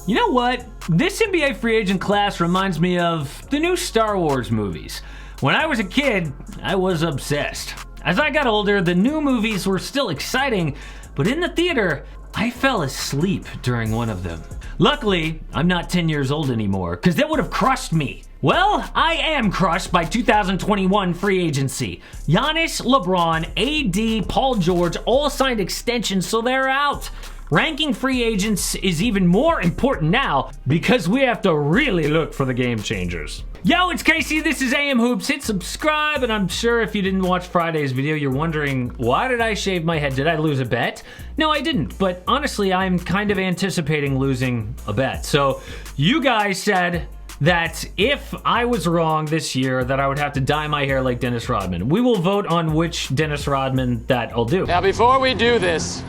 You know what? This NBA free agent class reminds me of the new Star Wars movies. When I was a kid, I was obsessed. As I got older, the new movies were still exciting, but in the theater, I fell asleep during one of them. Luckily, I'm not 10 years old anymore, because that would have crushed me. Well, I am crushed by 2021 free agency. Giannis, LeBron, AD, Paul George all signed extensions, so they're out. Ranking free agents is even more important now because we have to really look for the game changers. Yo, it's Casey, this is AM Hoops. Hit subscribe, and I'm sure if you didn't watch Friday's video, you're wondering, why did I shave my head? Did I lose a bet? No, I didn't, but honestly, I'm kind of anticipating losing a bet. So you guys said that if I was wrong this year, that I would have to dye my hair like Dennis Rodman. We will vote on which Dennis Rodman that I'll do. Now, before we do this,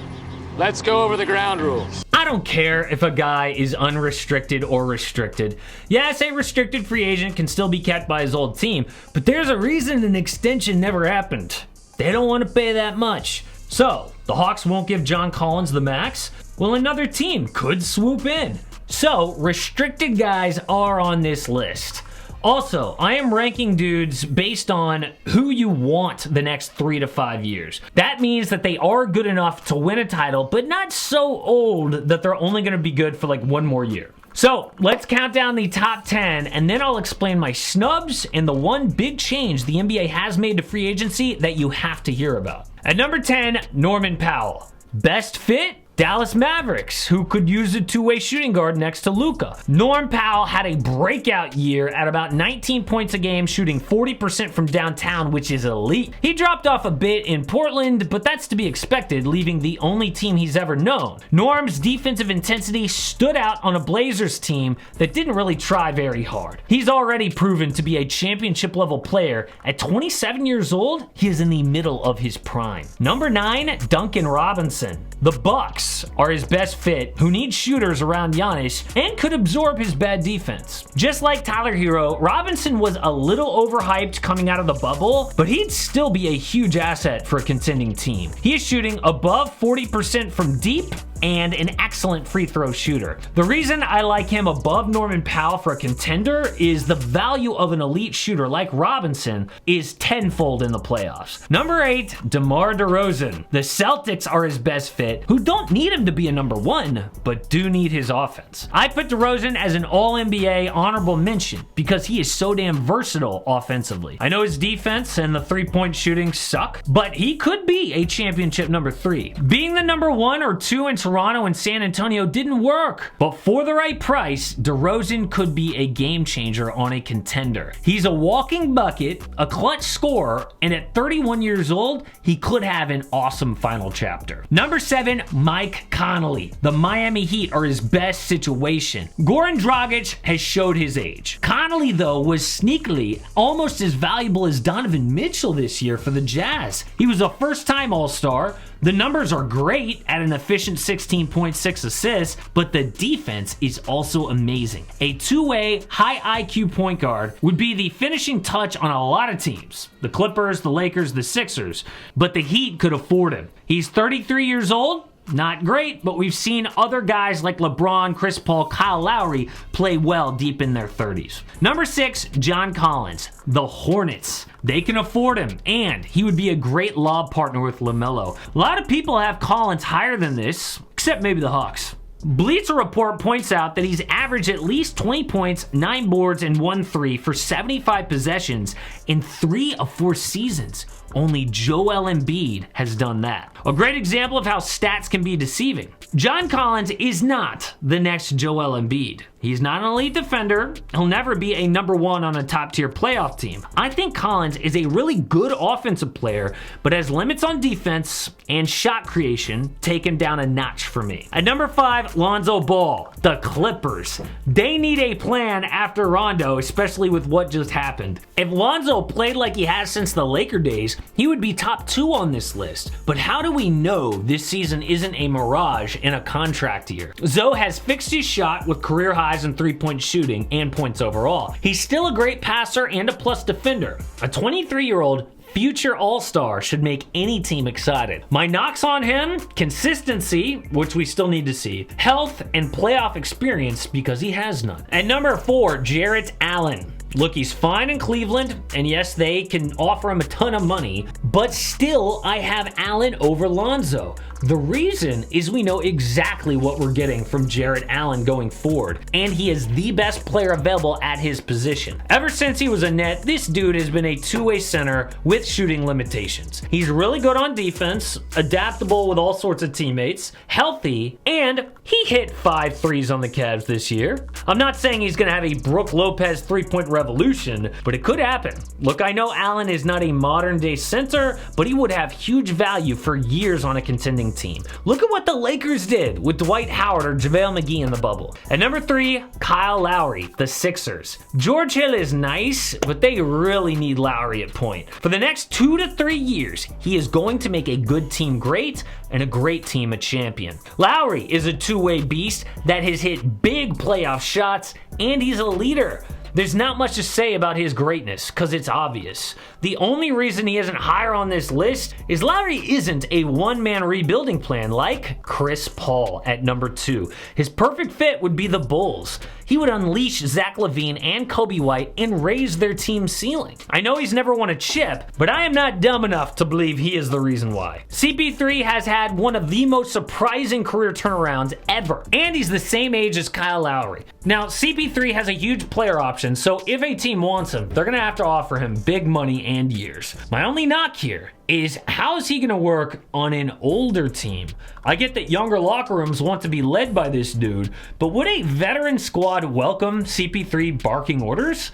let's go over the ground rules. I don't care if a guy is unrestricted or restricted. Yes, a restricted free agent can still be kept by his old team, but there's a reason an extension never happened. They don't want to pay that much. So, the Hawks won't give John Collins the max? Well, another team could swoop in. So, restricted guys are on this list. Also, I am ranking dudes based on who you want the next 3 to 5 years. That means that they are good enough to win a title, but not so old that they're only going to be good for like one more year. So, let's count down the top 10, and then I'll explain my snubs and the one big change the NBA has made to free agency that you have to hear about. At number 10, Norman Powell. Best fit? Dallas Mavericks, who could use a two-way shooting guard next to Luka. Norm Powell had a breakout year at about 19 points a game, shooting 40% from downtown, which is elite. He dropped off a bit in Portland, but that's to be expected, leaving the only team he's ever known. Norm's defensive intensity stood out on a Blazers team that didn't really try very hard. He's already proven to be a championship-level player. At 27 years old, he is in the middle of his prime. Number 9, Duncan Robinson. The Bucks are his best fit, who need shooters around Giannis and could absorb his bad defense. Just like Tyler Hero, Robinson was a little overhyped coming out of the bubble, but he'd still be a huge asset for a contending team. He is shooting above 40% from deep and an excellent free throw shooter. The reason I like him above Norman Powell for a contender is the value of an elite shooter like Robinson is tenfold in the playoffs. Number 8, DeMar DeRozan. The Celtics are his best fit, who don't need him to be a number 1, but do need his offense. I put DeRozan as an all-NBA honorable mention because he is so damn versatile offensively. I know his defense and the three-point shooting suck, but he could be a championship number 3. Being the number 1 or 2 in Toronto and San Antonio didn't work, but for the right price, DeRozan could be a game changer on a contender. He's a walking bucket, a clutch scorer, and at 31 years old, he could have an awesome final chapter. Number 7, Mike Conley. The Miami Heat are his best situation. Goran Dragic has showed his age. Conley, though, was sneakily almost as valuable as Donovan Mitchell this year for the Jazz. He was a first-time All-Star. The numbers are great at an efficient 16.6 assists, but the defense is also amazing. A two-way, high IQ point guard would be the finishing touch on a lot of teams. The Clippers, the Lakers, the Sixers. But the Heat could afford him. He's 33 years old. Not great, but we've seen other guys like LeBron, Chris Paul, Kyle Lowry play well deep in their 30s. Number 6, John Collins. The Hornets. They can afford him, and he would be a great lob partner with LaMelo. A lot of people have Collins higher than this, except maybe the Hawks. Bleacher Report points out that he's averaged at least 20 points, 9 boards, and 1 3 for 75 possessions in 3 of 4 seasons. Only Joel Embiid has done that. A great example of how stats can be deceiving. John Collins is not the next Joel Embiid. He's not an elite defender. He'll never be a number 1 on a top-tier playoff team. I think Collins is a really good offensive player, but has limits on defense and shot creation taken down a notch for me. At number 5, Lonzo Ball. The Clippers. They need a plan after Rondo, especially with what just happened. If Lonzo played like he has since the Laker days, he would be top 2 on this list. But how do we know this season isn't a mirage in a contract year? Zoe has fixed his shot with career highs in three-point shooting and points overall. He's still a great passer and a plus defender. A 23-year-old future all-star should make any team excited. My knocks on him: consistency, which we still need to see, health, and playoff experience, because he has none. At number 4, Jarrett Allen. Look, he's fine in Cleveland, and yes, they can offer him a ton of money, but still, I have Allen over Lonzo. The reason is we know exactly what we're getting from Jarrett Allen going forward, and he is the best player available at his position. Ever since he was a net, this dude has been a two-way center with shooting limitations. He's really good on defense, adaptable with all sorts of teammates, healthy, and he hit 5 threes on the Cavs this year. I'm not saying he's gonna have a Brook Lopez three-point revolution, but it could happen. Look, I know Allen is not a modern-day center, but he would have huge value for years on a contending team. Look at what the Lakers did with Dwight Howard or JaVale McGee in the bubble. At number 3, Kyle Lowry, the Sixers. George Hill is nice, but they really need Lowry at point. For the next 2 to 3 years, he is going to make a good team great and a great team a champion. Lowry is a two-way beast that has hit big playoff shots, and he's a leader. There's not much to say about his greatness, because it's obvious. The only reason he isn't higher on this list is Lowry isn't a one-man rebuilding plan like Chris Paul at number 2. His perfect fit would be the Bulls. He would unleash Zach LaVine and Kobe White and raise their team's ceiling. I know he's never won a chip, but I am not dumb enough to believe he is the reason why. CP3 has had one of the most surprising career turnarounds ever, and he's the same age as Kyle Lowry. Now, CP3 has a huge player option, so if a team wants him, they're gonna have to offer him big money and years. My only knock here is, how is he gonna work on an older team? I get that younger locker rooms want to be led by this dude, but would a veteran squad welcome CP3 barking orders?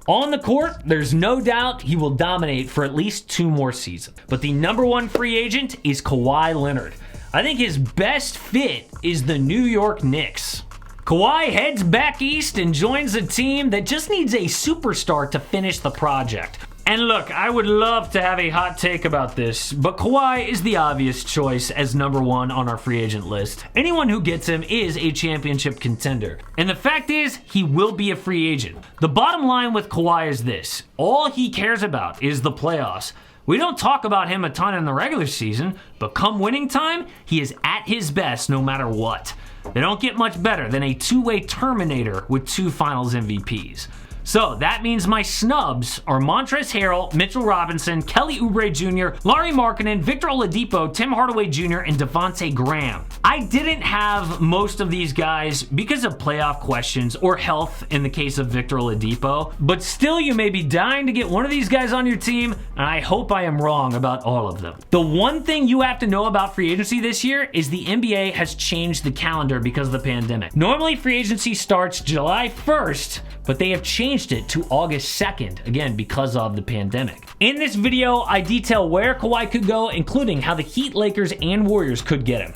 On the court, there's no doubt he will dominate for at least 2 more seasons. But the number 1 free agent is Kawhi Leonard. I think his best fit is the New York Knicks. Kawhi heads back east and joins a team that just needs a superstar to finish the project. And look, I would love to have a hot take about this, but Kawhi is the obvious choice as number 1 on our free agent list. Anyone who gets him is a championship contender. And the fact is, he will be a free agent. The bottom line with Kawhi is this: all he cares about is the playoffs. We don't talk about him a ton in the regular season, but come winning time, he is at his best no matter what. They don't get much better than a two-way Terminator with 2 Finals MVPs. So that means my snubs are Montrezl Harrell, Mitchell Robinson, Kelly Oubre Jr., Lauri Markkanen, Victor Oladipo, Tim Hardaway Jr., and Devontae Graham. I didn't have most of these guys because of playoff questions or health in the case of Victor Oladipo, but still you may be dying to get one of these guys on your team, and I hope I am wrong about all of them. The one thing you have to know about free agency this year is the NBA has changed the calendar because of the pandemic. Normally free agency starts July 1st, but they have changed it to August 2nd, again, because of the pandemic. In this video, I detail where Kawhi could go, including how the Heat, Lakers, and Warriors could get him.